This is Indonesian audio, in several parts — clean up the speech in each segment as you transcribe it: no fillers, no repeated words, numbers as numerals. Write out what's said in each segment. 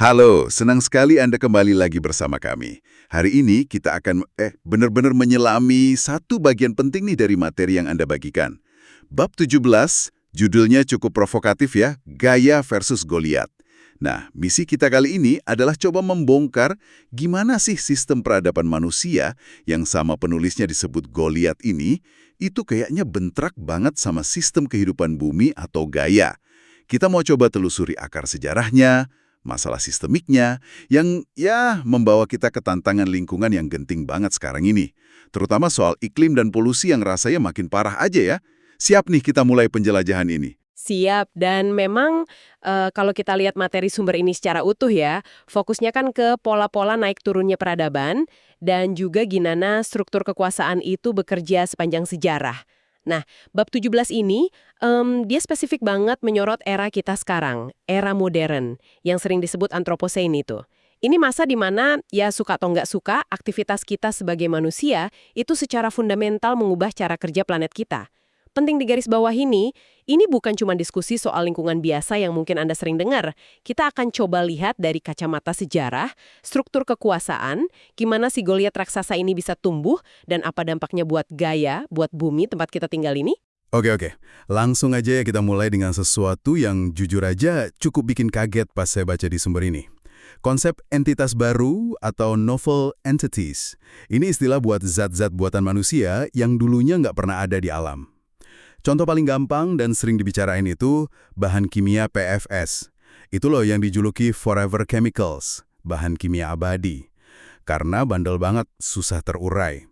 Halo, senang sekali Anda kembali lagi bersama kami. Hari ini kita akan benar-benar menyelami satu bagian penting nih dari materi yang Anda bagikan. Bab 17, judulnya cukup provokatif ya, Gaya versus Goliat. Nah, misi kita kali ini adalah coba membongkar gimana sih sistem peradaban manusia yang sama penulisnya disebut Goliat ini, itu kayaknya bentrak banget sama sistem kehidupan bumi atau Gaia. Kita mau coba telusuri akar sejarahnya, masalah sistemiknya, yang membawa kita ke tantangan lingkungan yang genting banget sekarang ini. Terutama soal iklim dan polusi yang rasanya makin parah aja ya. Siap nih kita mulai penjelajahan ini. Siap, dan memang kalau kita lihat materi sumber ini secara utuh ya, fokusnya kan ke pola-pola naik turunnya peradaban dan juga gimana struktur kekuasaan itu bekerja sepanjang sejarah. Nah, bab 17 ini, dia spesifik banget menyorot era kita sekarang, era modern, yang sering disebut Anthropocene itu. Ini masa di mana, ya suka atau nggak suka, aktivitas kita sebagai manusia itu secara fundamental mengubah cara kerja planet kita. Penting di garis bawah ini bukan cuma diskusi soal lingkungan biasa yang mungkin Anda sering dengar. Kita akan coba lihat dari kacamata sejarah, struktur kekuasaan, gimana si Goliat raksasa ini bisa tumbuh, dan apa dampaknya buat Gaia, buat bumi tempat kita tinggal ini. Oke. Langsung aja ya kita mulai dengan sesuatu yang jujur aja cukup bikin kaget pas saya baca di sumber ini. Konsep entitas baru atau novel entities. Ini istilah buat zat-zat buatan manusia yang dulunya nggak pernah ada di alam. Contoh paling gampang dan sering dibicarain itu bahan kimia PFS. Itu loh yang dijuluki forever chemicals, bahan kimia abadi. Karena bandel banget, susah terurai.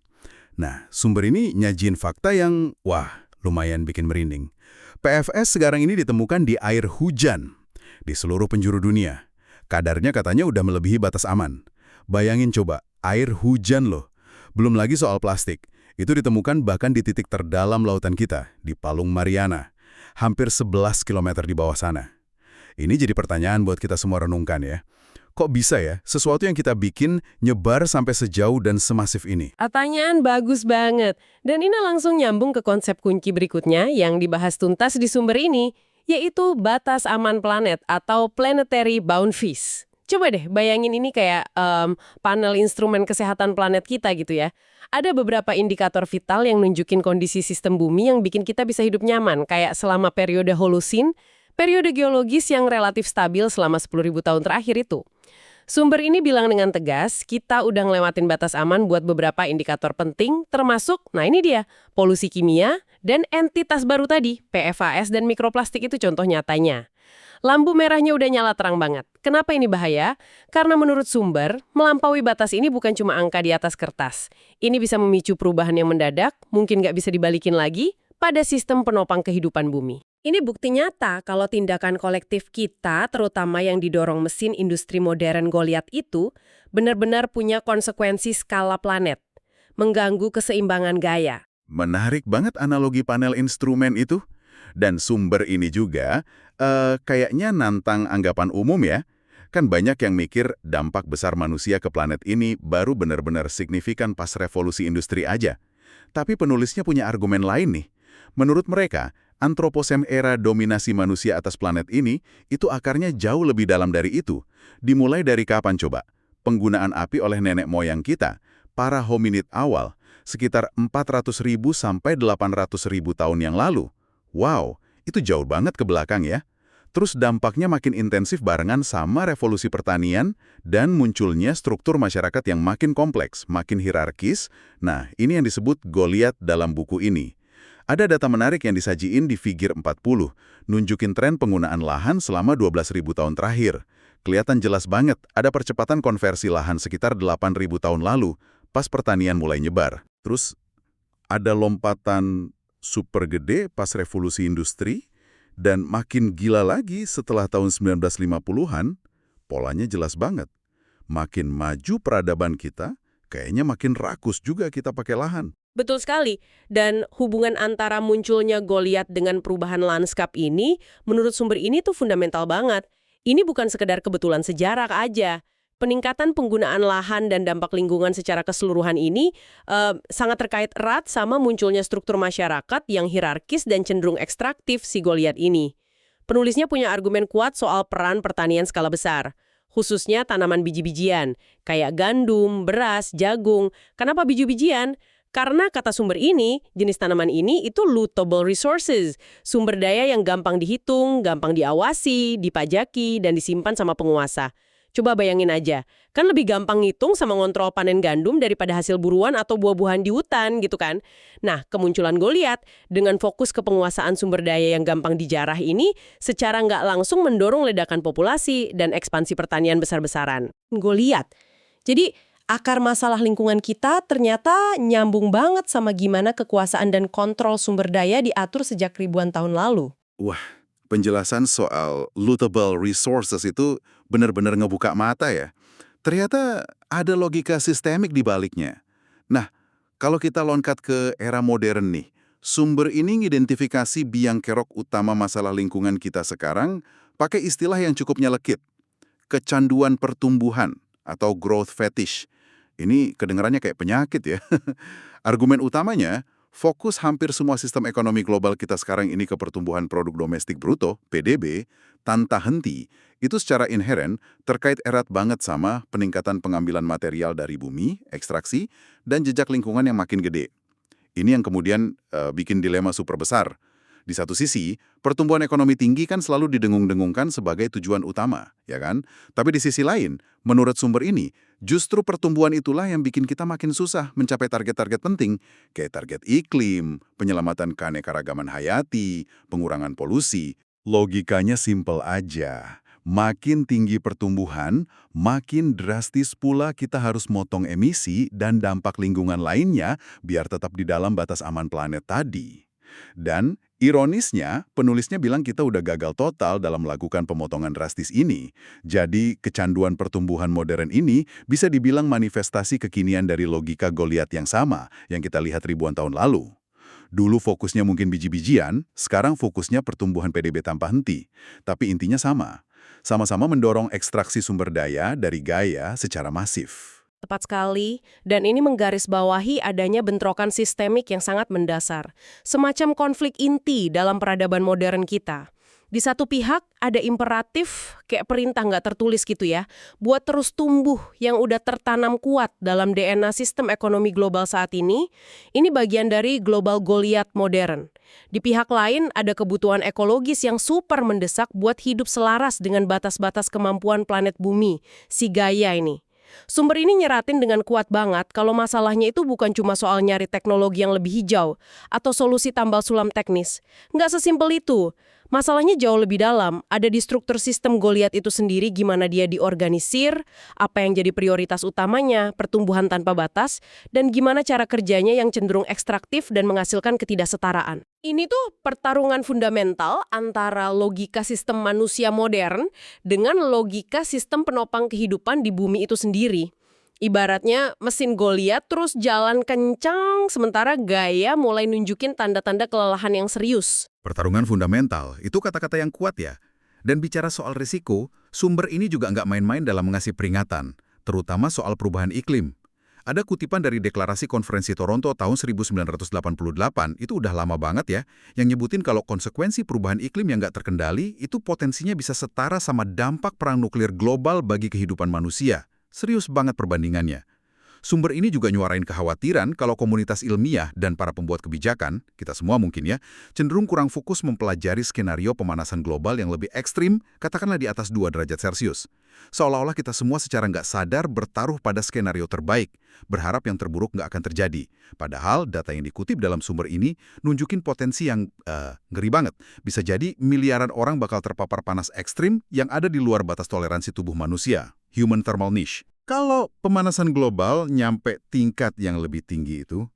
Nah, sumber ini nyajin fakta yang, lumayan bikin merinding. PFS sekarang ini ditemukan di air hujan di seluruh penjuru dunia. Kadarnya katanya udah melebihi batas aman. Bayangin coba, air hujan loh. Belum lagi soal plastik. Itu ditemukan bahkan di titik terdalam lautan kita, di Palung Mariana. Hampir 11 km di bawah sana. Ini jadi pertanyaan buat kita semua renungkan ya. Kok bisa ya, sesuatu yang kita bikin nyebar sampai sejauh dan semasif ini? Pertanyaan bagus banget. Dan ini langsung nyambung ke konsep kunci berikutnya yang dibahas tuntas di sumber ini, yaitu batas aman planet atau planetary boundaries. Coba deh bayangin ini kayak panel instrumen kesehatan planet kita gitu ya. Ada beberapa indikator vital yang nunjukin kondisi sistem bumi yang bikin kita bisa hidup nyaman, kayak selama periode Holosin, periode geologis yang relatif stabil selama 10.000 tahun terakhir itu. Sumber ini bilang dengan tegas, kita udah ngelewatin batas aman buat beberapa indikator penting, termasuk, nah ini dia, polusi kimia dan entitas baru tadi, PFAS dan mikroplastik itu contoh nyatanya. Lampu merahnya udah nyala terang banget. Kenapa ini bahaya? Karena menurut sumber, melampaui batas ini bukan cuma angka di atas kertas. Ini bisa memicu perubahan yang mendadak, mungkin nggak bisa dibalikin lagi, pada sistem penopang kehidupan bumi. Ini bukti nyata kalau tindakan kolektif kita, terutama yang didorong mesin industri modern Goliat itu, benar-benar punya konsekuensi skala planet, mengganggu keseimbangan Gaia. Menarik banget analogi panel instrumen itu. Dan sumber ini juga kayaknya nantang anggapan umum ya. Kan banyak yang mikir dampak besar manusia ke planet ini baru benar-benar signifikan pas revolusi industri aja. Tapi penulisnya punya argumen lain nih. Menurut mereka, Anthropocene era dominasi manusia atas planet ini, itu akarnya jauh lebih dalam dari itu. Dimulai dari kapan coba? Penggunaan api oleh nenek moyang kita, para hominid awal, sekitar 400.000 sampai 800.000 tahun yang lalu. Wow, itu jauh banget ke belakang ya. Terus dampaknya makin intensif barengan sama revolusi pertanian dan munculnya struktur masyarakat yang makin kompleks, makin hierarkis. Nah, ini yang disebut Goliat dalam buku ini. Ada data menarik yang disajiin di Figure 40, nunjukin tren penggunaan lahan selama 12.000 tahun terakhir. Kelihatan jelas banget ada percepatan konversi lahan sekitar 8.000 tahun lalu, pas pertanian mulai nyebar. Terus ada lompatan super gede pas revolusi industri, dan makin gila lagi setelah tahun 1950-an, polanya jelas banget. Makin maju peradaban kita, kayaknya makin rakus juga kita pakai lahan. Betul sekali. Dan hubungan antara munculnya Goliat dengan perubahan lanskap ini, menurut sumber ini tuh fundamental banget. Ini bukan sekedar kebetulan sejarah aja. Peningkatan penggunaan lahan dan dampak lingkungan secara keseluruhan ini sangat terkait erat sama munculnya struktur masyarakat yang hierarkis dan cenderung ekstraktif si Goliat ini. Penulisnya punya argumen kuat soal peran pertanian skala besar. khususnya tanaman biji-bijian, kayak gandum, beras, jagung. Kenapa biji-bijian? Karena kata sumber ini, jenis tanaman ini itu lootable resources, sumber daya yang gampang dihitung, gampang diawasi, dipajaki, dan disimpan sama penguasa. Coba bayangin aja, kan lebih gampang ngitung sama ngontrol panen gandum daripada hasil buruan atau buah-buahan di hutan gitu kan. Nah, kemunculan Goliath dengan fokus ke penguasaan sumber daya yang gampang dijarah ini secara nggak langsung mendorong ledakan populasi dan ekspansi pertanian besar-besaran. Goliath. Jadi, akar masalah lingkungan kita ternyata nyambung banget sama gimana kekuasaan dan kontrol sumber daya diatur sejak ribuan tahun lalu. Wah, penjelasan soal lootable resources itu benar-benar ngebuka mata ya. Ternyata ada logika sistemik di baliknya. Nah, kalau kita loncat ke era modern nih, sumber ini ngidentifikasi biang kerok utama masalah lingkungan kita sekarang pakai istilah yang cukup nyelekit. Kecanduan pertumbuhan atau growth fetish. Ini kedengarannya kayak penyakit ya. Argumen utamanya, fokus hampir semua sistem ekonomi global kita sekarang ini ke pertumbuhan produk domestik bruto, PDB, tanpa henti, itu secara inheren terkait erat banget sama peningkatan pengambilan material dari bumi, ekstraksi, dan jejak lingkungan yang makin gede. Ini yang kemudian bikin dilema super besar. Di satu sisi, pertumbuhan ekonomi tinggi kan selalu didengung-dengungkan sebagai tujuan utama, ya kan? Tapi di sisi lain, menurut sumber ini, justru pertumbuhan itulah yang bikin kita makin susah mencapai target-target penting, kayak target iklim, penyelamatan keanekaragaman hayati, pengurangan polusi. Logikanya simpel aja. Makin tinggi pertumbuhan, makin drastis pula kita harus motong emisi dan dampak lingkungan lainnya biar tetap di dalam batas aman planet tadi. Dan ironisnya, penulisnya bilang kita udah gagal total dalam melakukan pemotongan drastis ini. Jadi, kecanduan pertumbuhan modern ini bisa dibilang manifestasi kekinian dari logika Goliath yang sama yang kita lihat ribuan tahun lalu. Dulu fokusnya mungkin biji-bijian, sekarang fokusnya pertumbuhan PDB tanpa henti. Tapi intinya sama. Sama-sama mendorong ekstraksi sumber daya dari gaya secara masif. Tepat sekali, dan ini menggarisbawahi adanya bentrokan sistemik yang sangat mendasar. Semacam konflik inti dalam peradaban modern kita. Di satu pihak, ada imperatif, kayak perintah nggak tertulis gitu ya, buat terus tumbuh yang udah tertanam kuat dalam DNA sistem ekonomi global saat ini. Ini bagian dari global Goliath modern. Di pihak lain, ada kebutuhan ekologis yang super mendesak buat hidup selaras dengan batas-batas kemampuan planet bumi, si Gaia ini. Sumber ini nyeratin dengan kuat banget kalau masalahnya itu bukan cuma soal nyari teknologi yang lebih hijau atau solusi tambal sulam teknis. Nggak sesimpel itu. Masalahnya jauh lebih dalam, ada di struktur sistem Goliath itu sendiri gimana dia diorganisir, apa yang jadi prioritas utamanya, pertumbuhan tanpa batas, dan gimana cara kerjanya yang cenderung ekstraktif dan menghasilkan ketidaksetaraan. Ini tuh pertarungan fundamental antara logika sistem manusia modern dengan logika sistem penopang kehidupan di bumi itu sendiri. Ibaratnya mesin Goliath terus jalan kencang, sementara Gaia mulai nunjukin tanda-tanda kelelahan yang serius. Pertarungan fundamental, itu kata-kata yang kuat ya. Dan bicara soal risiko, sumber ini juga nggak main-main dalam mengasih peringatan, terutama soal perubahan iklim. Ada kutipan dari Deklarasi Konferensi Toronto tahun 1988, itu udah lama banget ya, yang nyebutin kalau konsekuensi perubahan iklim yang nggak terkendali itu potensinya bisa setara sama dampak perang nuklir global bagi kehidupan manusia. Serius banget perbandingannya. Sumber ini juga nyuarain kekhawatiran kalau komunitas ilmiah dan para pembuat kebijakan, kita semua mungkin ya, cenderung kurang fokus mempelajari skenario pemanasan global yang lebih ekstrim, katakanlah di atas 2 derajat Celcius. Seolah-olah kita semua secara nggak sadar bertaruh pada skenario terbaik, berharap yang terburuk nggak akan terjadi. Padahal data yang dikutip dalam sumber ini nunjukin potensi yang ngeri banget. Bisa jadi miliaran orang bakal terpapar panas ekstrim yang ada di luar batas toleransi tubuh manusia. Human thermal niche. Kalau pemanasan global nyampe tingkat yang lebih tinggi itu,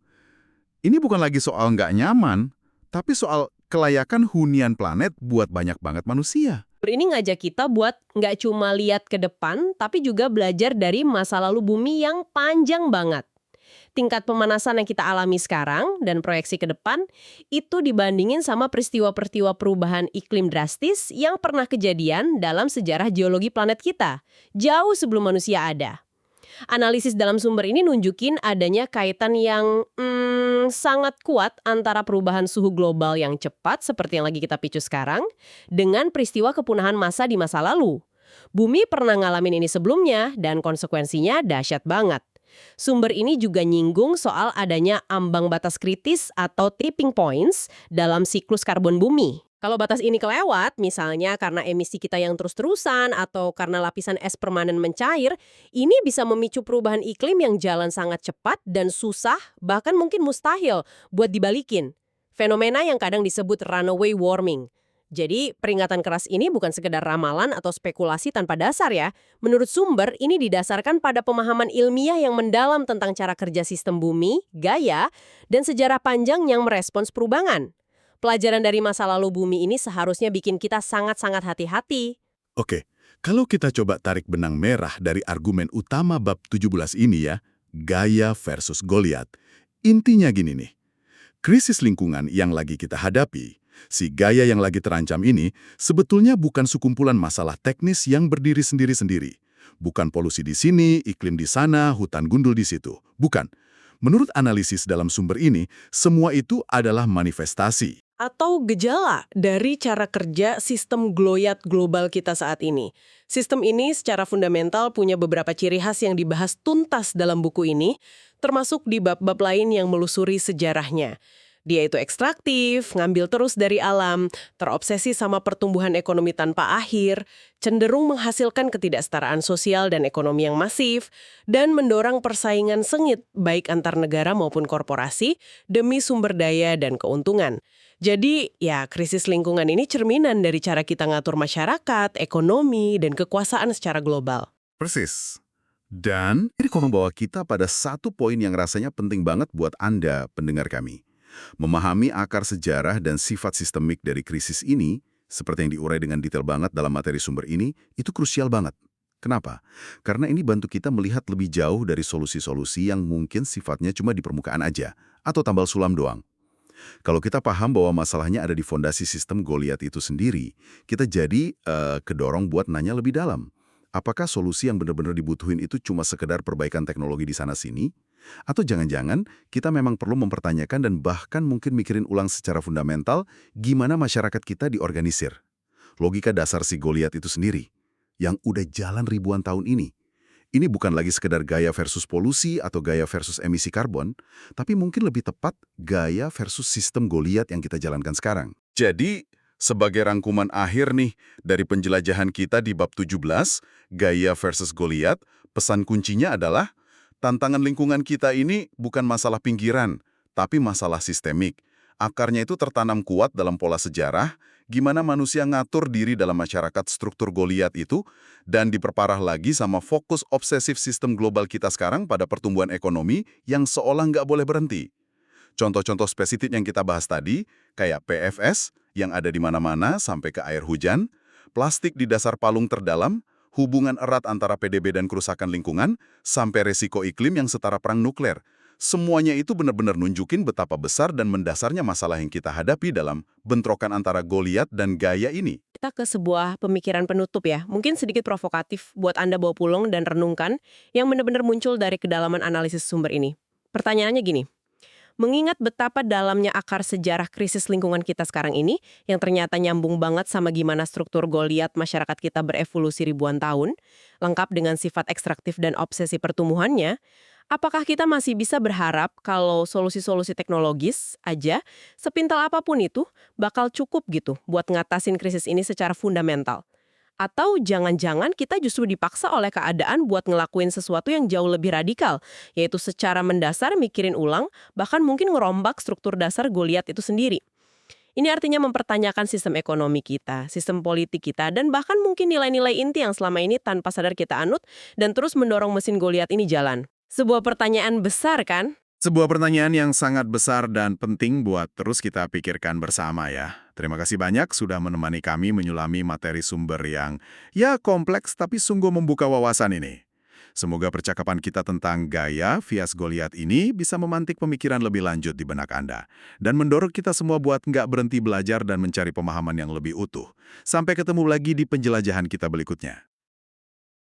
ini bukan lagi soal nggak nyaman, tapi soal kelayakan hunian planet buat banyak banget manusia. Ini ngajak kita buat nggak cuma lihat ke depan, tapi juga belajar dari masa lalu bumi yang panjang banget. Tingkat pemanasan yang kita alami sekarang dan proyeksi ke depan, itu dibandingin sama peristiwa-peristiwa perubahan iklim drastis yang pernah kejadian dalam sejarah geologi planet kita, jauh sebelum manusia ada. Analisis dalam sumber ini nunjukin adanya kaitan yang sangat kuat antara perubahan suhu global yang cepat, seperti yang lagi kita picu sekarang, dengan peristiwa kepunahan massa di masa lalu. Bumi pernah ngalamin ini sebelumnya dan konsekuensinya dahsyat banget. Sumber ini juga nyinggung soal adanya ambang batas kritis atau tipping points dalam siklus karbon bumi. Kalau batas ini kelewat, misalnya karena emisi kita yang terus-terusan atau karena lapisan es permanen mencair, ini bisa memicu perubahan iklim yang jalan sangat cepat dan susah, bahkan mungkin mustahil buat dibalikin. Fenomena yang kadang disebut runaway warming. Jadi, peringatan keras ini bukan sekedar ramalan atau spekulasi tanpa dasar ya. Menurut sumber, ini didasarkan pada pemahaman ilmiah yang mendalam tentang cara kerja sistem bumi, gaya, dan sejarah panjang yang merespons perubahan. Pelajaran dari masa lalu bumi ini seharusnya bikin kita sangat-sangat hati-hati. Oke, kalau kita coba tarik benang merah dari argumen utama bab 17 ini ya, Gaia versus Goliat. Intinya gini nih, krisis lingkungan yang lagi kita hadapi, si Gaia yang lagi terancam ini, sebetulnya bukan sekumpulan masalah teknis yang berdiri sendiri-sendiri. Bukan polusi di sini, iklim di sana, hutan gundul di situ. Bukan. Menurut analisis dalam sumber ini, semua itu adalah manifestasi Atau gejala dari cara kerja sistem Goliat global kita saat ini. Sistem ini secara fundamental punya beberapa ciri khas yang dibahas tuntas dalam buku ini, termasuk di bab-bab lain yang melusuri sejarahnya. Dia itu ekstraktif, ngambil terus dari alam, terobsesi sama pertumbuhan ekonomi tanpa akhir, cenderung menghasilkan ketidaksetaraan sosial dan ekonomi yang masif, dan mendorong persaingan sengit baik antar negara maupun korporasi demi sumber daya dan keuntungan. Jadi, ya krisis lingkungan ini cerminan dari cara kita ngatur masyarakat, ekonomi, dan kekuasaan secara global. Persis. Dan ini membawa kita pada satu poin yang rasanya penting banget buat Anda, pendengar kami. Memahami akar sejarah dan sifat sistemik dari krisis ini, seperti yang diurai dengan detail banget dalam materi sumber ini, itu krusial banget. Kenapa? Karena ini bantu kita melihat lebih jauh dari solusi-solusi yang mungkin sifatnya cuma di permukaan aja, atau tambal sulam doang. Kalau kita paham bahwa masalahnya ada di fondasi sistem Goliat itu sendiri, kita jadi kedorong buat nanya lebih dalam. Apakah solusi yang benar-benar dibutuhin itu cuma sekedar perbaikan teknologi di sana-sini? Atau jangan-jangan kita memang perlu mempertanyakan dan bahkan mungkin mikirin ulang secara fundamental gimana masyarakat kita diorganisir. Logika dasar si Goliat itu sendiri, yang udah jalan ribuan tahun ini. Ini bukan lagi sekedar gaya versus polusi atau gaya versus emisi karbon, tapi mungkin lebih tepat gaya versus sistem Goliat yang kita jalankan sekarang. Jadi, sebagai rangkuman akhir nih dari penjelajahan kita di bab 17, gaya versus Goliat, pesan kuncinya adalah tantangan lingkungan kita ini bukan masalah pinggiran, tapi masalah sistemik. Akarnya itu tertanam kuat dalam pola sejarah, gimana manusia ngatur diri dalam masyarakat struktur Goliat itu, dan diperparah lagi sama fokus obsesif sistem global kita sekarang pada pertumbuhan ekonomi yang seolah nggak boleh berhenti. Contoh-contoh spesifik yang kita bahas tadi, kayak PFS yang ada di mana-mana sampai ke air hujan, plastik di dasar palung terdalam, hubungan erat antara PDB dan kerusakan lingkungan, sampai resiko iklim yang setara perang nuklir. Semuanya itu benar-benar nunjukin betapa besar dan mendasarnya masalah yang kita hadapi dalam bentrokan antara Goliat dan Gaia ini. Kita ke sebuah pemikiran penutup ya, mungkin sedikit provokatif buat Anda bawa pulang dan renungkan, yang benar-benar muncul dari kedalaman analisis sumber ini. Pertanyaannya gini, mengingat betapa dalamnya akar sejarah krisis lingkungan kita sekarang ini, yang ternyata nyambung banget sama gimana struktur Goliat masyarakat kita berevolusi ribuan tahun, lengkap dengan sifat ekstraktif dan obsesi pertumbuhannya, apakah kita masih bisa berharap kalau solusi-solusi teknologis aja, sepintal apapun itu, bakal cukup gitu buat ngatasin krisis ini secara fundamental? Atau jangan-jangan kita justru dipaksa oleh keadaan buat ngelakuin sesuatu yang jauh lebih radikal, yaitu secara mendasar mikirin ulang, bahkan mungkin ngerombak struktur dasar Goliat itu sendiri. Ini artinya mempertanyakan sistem ekonomi kita, sistem politik kita, dan bahkan mungkin nilai-nilai inti yang selama ini tanpa sadar kita anut dan terus mendorong mesin Goliat ini jalan. Sebuah pertanyaan besar kan? Sebuah pertanyaan yang sangat besar dan penting buat terus kita pikirkan bersama ya. Terima kasih banyak sudah menemani kami menyulami materi sumber yang ya kompleks tapi sungguh membuka wawasan ini. Semoga percakapan kita tentang Gaia vs Goliat ini bisa memantik pemikiran lebih lanjut di benak Anda. Dan mendorong kita semua buat nggak berhenti belajar dan mencari pemahaman yang lebih utuh. Sampai ketemu lagi di penjelajahan kita berikutnya.